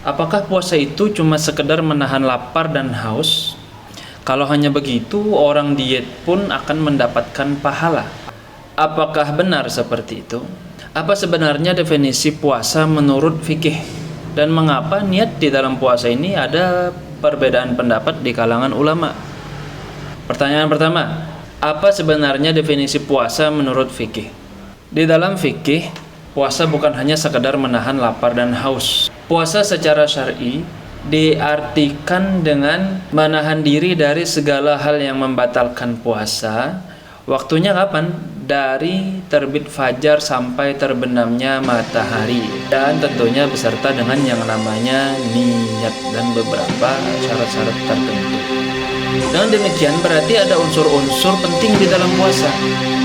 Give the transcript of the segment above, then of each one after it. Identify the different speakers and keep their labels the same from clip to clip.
Speaker 1: Apakah puasa itu cuma sekedar menahan lapar dan haus? Kalau hanya begitu, orang diet pun akan mendapatkan pahala. Apakah benar seperti itu? Apa sebenarnya definisi puasa menurut fikih? Dan mengapa niat di dalam puasa ini ada perbedaan pendapat di kalangan ulama? Pertanyaan pertama, apa sebenarnya definisi puasa menurut fikih? Di dalam fikih, puasa bukan hanya sekedar menahan lapar dan haus. Puasa secara syar'i diartikan dengan menahan diri dari segala hal yang membatalkan puasa. Waktunya kapan? Dari terbit fajar sampai terbenamnya matahari, dan tentunya beserta dengan yang namanya niat dan beberapa syarat-syarat tertentu. Dengan demikian berarti ada unsur-unsur penting di dalam puasa.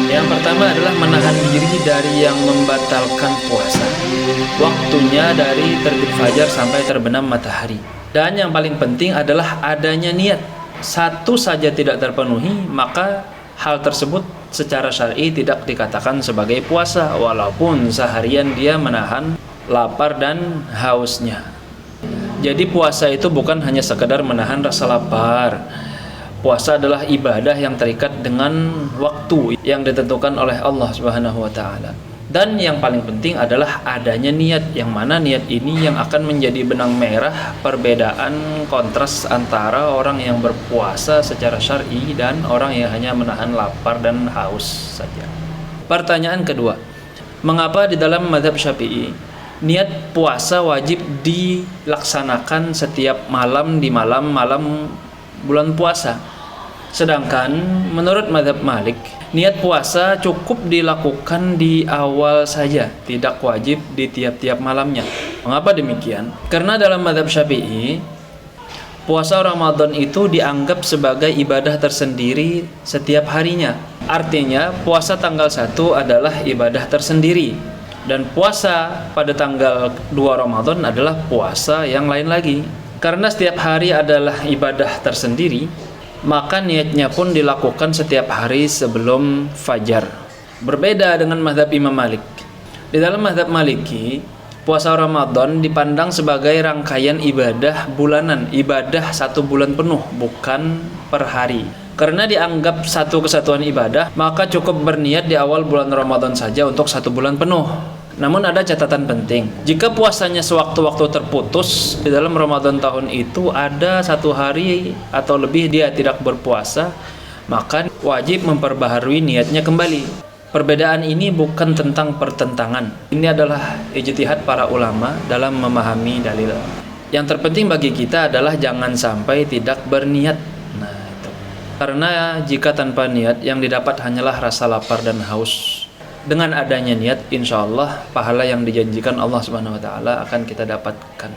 Speaker 1: Yang pertama adalah menahan diri dari yang membatalkan puasa. Waktunya dari terbit fajar sampai terbenam matahari. Dan yang paling penting adalah adanya niat. Satu saja tidak terpenuhi, maka hal tersebut secara syar'i tidak dikatakan sebagai puasa, walaupun seharian dia menahan lapar dan hausnya. Jadi puasa itu bukan hanya sekedar menahan rasa lapar. Puasa adalah ibadah yang terikat dengan waktu yang ditentukan oleh Allah Subhanahu wa taala. Dan yang paling penting adalah adanya niat, yang mana niat ini yang akan menjadi benang merah perbedaan kontras antara orang yang berpuasa secara syar'i dan orang yang hanya menahan lapar dan haus saja. Pertanyaan kedua, mengapa di dalam mazhab Syafi'i niat puasa wajib dilaksanakan setiap malam di malam-malam bulan puasa? Sedangkan menurut mazhab Malik, niat puasa cukup dilakukan di awal saja, tidak wajib di tiap-tiap malamnya. Mengapa demikian? Karena dalam mazhab Syafi'i, puasa Ramadan itu dianggap sebagai ibadah tersendiri setiap harinya. Artinya, puasa tanggal 1 adalah ibadah tersendiri, dan puasa pada tanggal 2 Ramadan adalah puasa yang lain lagi. Karena setiap hari adalah ibadah tersendiri, maka niatnya pun dilakukan setiap hari sebelum fajar. Berbeda dengan mazhab Imam Malik. Di dalam mazhab Maliki, puasa Ramadan dipandang sebagai rangkaian ibadah bulanan, ibadah 1 bulan penuh, bukan per hari. Karena dianggap satu kesatuan ibadah, maka cukup berniat di awal bulan Ramadan saja untuk 1 bulan penuh. Namun ada catatan penting, jika puasanya sewaktu-waktu terputus di dalam Ramadan tahun itu ada 1 hari atau lebih dia tidak berpuasa, maka wajib memperbaharui niatnya kembali. Perbedaan ini bukan tentang pertentangan, ini adalah ijtihad para ulama dalam memahami dalil. Yang terpenting bagi kita adalah jangan sampai tidak berniat. Nah itu, karena jika tanpa niat yang didapat hanyalah rasa lapar dan haus. Dengan adanya niat, insya Allah pahala yang dijanjikan Allah Subhanahu wa taala akan kita dapatkan.